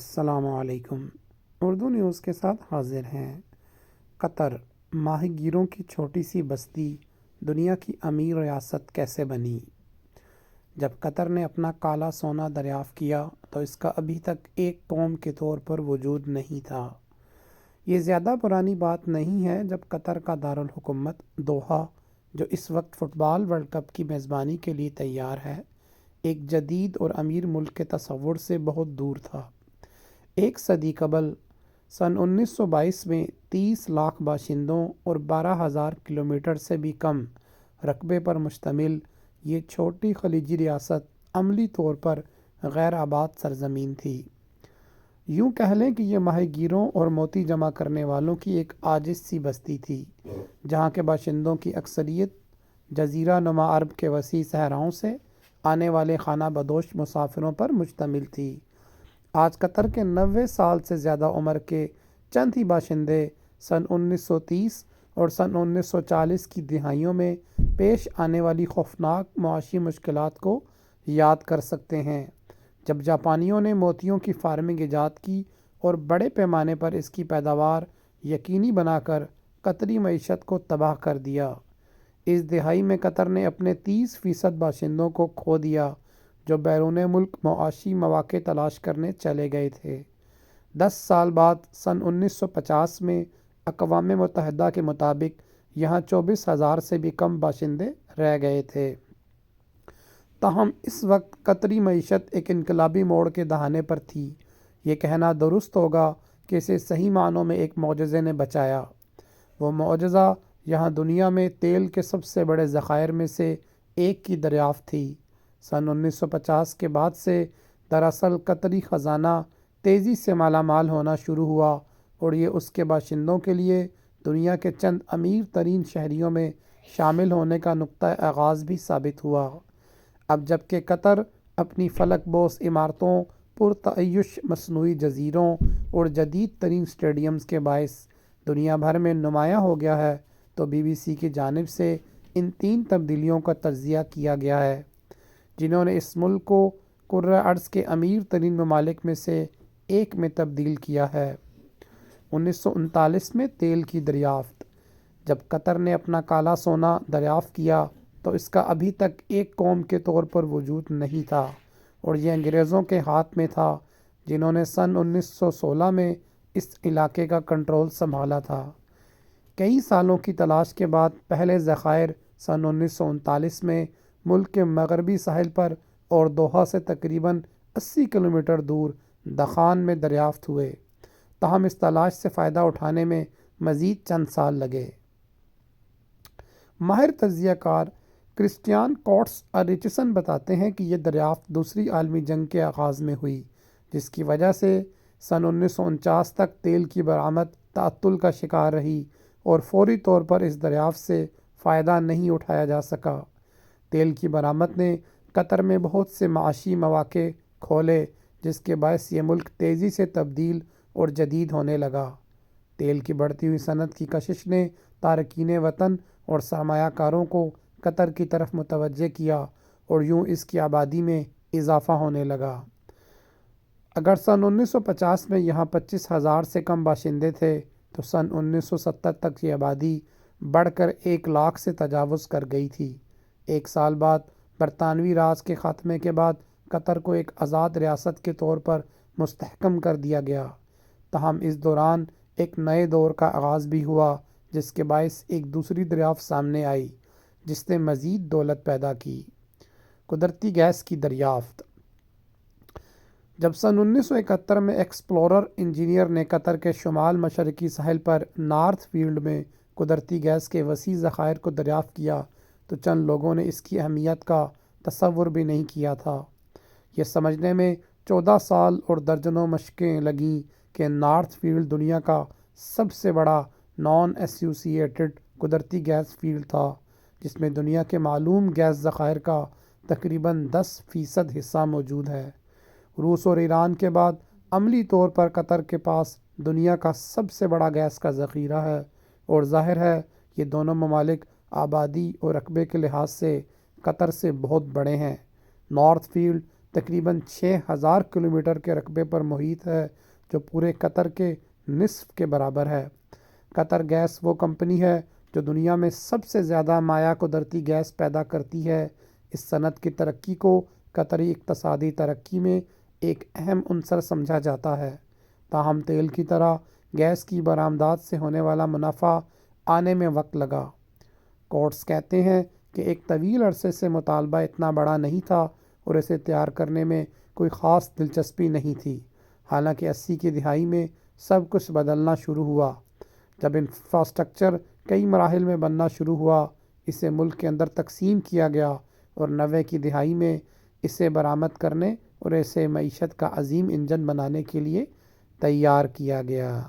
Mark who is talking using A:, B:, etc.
A: السلام علیکم۔ اردو نیوز کے ساتھ حاضر ہیں۔ قطر، ماہی گیروں کی چھوٹی سی بستی دنیا کی امیر ریاست کیسے بنی؟ جب قطر نے اپنا کالا سونا دریافت کیا تو اس کا ابھی تک ایک قوم کے طور پر وجود نہیں تھا۔ یہ زیادہ پرانی بات نہیں ہے جب قطر کا دارالحکومت دوحہ، جو اس وقت فٹ بال ورلڈ کپ کی میزبانی کے لیے تیار ہے، ایک جدید اور امیر ملک کے تصور سے بہت دور تھا۔ ایک صدی قبل سن 1922 میں 30 لاکھ باشندوں اور 12,000 کلومیٹر سے بھی کم رقبے پر مشتمل یہ چھوٹی خلیجی ریاست عملی طور پر غیر آباد سرزمین تھی۔ یوں کہہ لیں کہ یہ ماہی گیروں اور موتی جمع کرنے والوں کی ایک عاجز سی بستی تھی، جہاں کے باشندوں کی اکثریت جزیرہ نما عرب کے وسیع صحراؤں سے آنے والے خانہ بدوش مسافروں پر مشتمل تھی۔ آج قطر کے 90 سال سے زیادہ عمر کے چند ہی باشندے سن 1930 اور سن 1940 کی دہائیوں میں پیش آنے والی خوفناک معاشی مشکلات کو یاد کر سکتے ہیں، جب جاپانیوں نے موتیوں کی فارمنگ ایجاد کی اور بڑے پیمانے پر اس کی پیداوار یقینی بنا کر قطری معیشت کو تباہ کر دیا۔ اس دہائی میں قطر نے اپنے 30% باشندوں کو کھو دیا، جو بیرون ملک معاشی مواقع تلاش کرنے چلے گئے تھے۔ 10 سال بعد سن 1950 میں اقوام متحدہ کے مطابق یہاں 24,000 سے بھی کم باشندے رہ گئے تھے۔ تاہم اس وقت قطری معیشت ایک انقلابی موڑ کے دہانے پر تھی۔ یہ کہنا درست ہوگا کہ اسے صحیح معنوں میں ایک معجزے نے بچایا۔ وہ معجزہ یہاں دنیا میں تیل کے سب سے بڑے ذخائر میں سے ایک کی دریافت تھی۔ سن 1950 کے بعد سے دراصل قطری خزانہ تیزی سے مالا مال ہونا شروع ہوا اور یہ اس کے باشندوں کے لیے دنیا کے چند امیر ترین شہریوں میں شامل ہونے کا نقطہ آغاز بھی ثابت ہوا۔ اب جب کہ قطر اپنی فلک بوس عمارتوں، پرتعیش مصنوعی جزیروں اور جدید ترین اسٹیڈیمز کے باعث دنیا بھر میں نمایاں ہو گیا ہے، تو BBC کی جانب سے ان 3 تبدیلیوں کا تجزیہ کیا گیا ہے، جنہوں نے اس ملک کو کرۂ ارض کے امیر ترین ممالک میں سے ایک میں تبدیل کیا ہے۔ 1939 میں تیل کی دریافت۔ جب قطر نے اپنا کالا سونا دریافت کیا تو اس کا ابھی تک ایک قوم کے طور پر وجود نہیں تھا، اور یہ انگریزوں کے ہاتھ میں تھا، جنہوں نے سن 1916 میں اس علاقے کا کنٹرول سنبھالا تھا۔ کئی سالوں کی تلاش کے بعد پہلے ذخائر سن 1939 میں ملک کے مغربی ساحل پر اور دوحہ سے تقریباً 80 کلومیٹر دور دخان میں دریافت ہوئے۔ تاہم اس تلاش سے فائدہ اٹھانے میں مزید چند سال لگے۔ ماہر تجزیہ کار کرسٹیان کوٹس ریچسن بتاتے ہیں کہ یہ دریافت دوسری عالمی جنگ کے آغاز میں ہوئی، جس کی وجہ سے سن 1949 تک تیل کی برآمد تعطل کا شکار رہی اور فوری طور پر اس دریافت سے فائدہ نہیں اٹھایا جا سکا۔ تیل کی برآمد نے قطر میں بہت سے معاشی مواقع کھولے، جس کے باعث یہ ملک تیزی سے تبدیل اور جدید ہونے لگا۔ تیل کی بڑھتی ہوئی صنعت کی کشش نے تارکین وطن اور سرمایہ کاروں کو قطر کی طرف متوجہ کیا اور یوں اس کی آبادی میں اضافہ ہونے لگا۔ اگر سن 1950 میں یہاں 25,000 سے کم باشندے تھے، تو سن 1970 تک یہ آبادی بڑھ کر 1 لاکھ سے تجاوز کر گئی تھی۔ 1 سال بعد برطانوی راج کے خاتمے کے بعد قطر کو ایک آزاد ریاست کے طور پر مستحکم کر دیا گیا۔ تاہم اس دوران ایک نئے دور کا آغاز بھی ہوا، جس کے باعث ایک دوسری دریافت سامنے آئی، جس نے مزید دولت پیدا کی: قدرتی گیس کی دریافت۔ جب سن 1971 میں ایکسپلورر انجینئر نے قطر کے شمال مشرقی ساحل پر نارتھ فیلڈ میں قدرتی گیس کے وسیع ذخائر کو دریافت کیا تو چند لوگوں نے اس کی اہمیت کا تصور بھی نہیں کیا تھا۔ یہ سمجھنے میں 14 سال اور درجنوں مشقیں لگیں کہ نارتھ فیلڈ دنیا کا سب سے بڑا نان ایسوسی ایٹڈ قدرتی گیس فیلڈ تھا، جس میں دنیا کے معلوم گیس ذخائر کا تقریباً 10% حصہ موجود ہے۔ روس اور ایران کے بعد عملی طور پر قطر کے پاس دنیا کا سب سے بڑا گیس کا ذخیرہ ہے، اور ظاہر ہے یہ دونوں ممالک آبادی اور رقبے کے لحاظ سے قطر سے بہت بڑے ہیں۔ نارتھ فیلڈ تقریباً 6000 کلومیٹر کے رقبے پر محیط ہے، جو پورے قطر کے نصف کے برابر ہے۔ قطر گیس وہ کمپنی ہے جو دنیا میں سب سے زیادہ مائع قدرتی گیس پیدا کرتی ہے۔ اس صنعت کی ترقی کو قطری اقتصادی ترقی میں ایک اہم عنصر سمجھا جاتا ہے، تاہم تیل کی طرح گیس کی برآمدات سے ہونے والا منافع آنے میں وقت لگا۔ کوٹس کہتے ہیں کہ ایک طویل عرصے سے مطالبہ اتنا بڑا نہیں تھا اور اسے تیار کرنے میں کوئی خاص دلچسپی نہیں تھی، حالانکہ 80 کی دہائی میں سب کچھ بدلنا شروع ہوا جب انفراسٹرکچر کئی مراحل میں بننا شروع ہوا، اسے ملک کے اندر تقسیم کیا گیا اور 90 کی دہائی میں اسے برآمد کرنے اور اسے معیشت کا عظیم انجن بنانے کے لیے تیار کیا گیا۔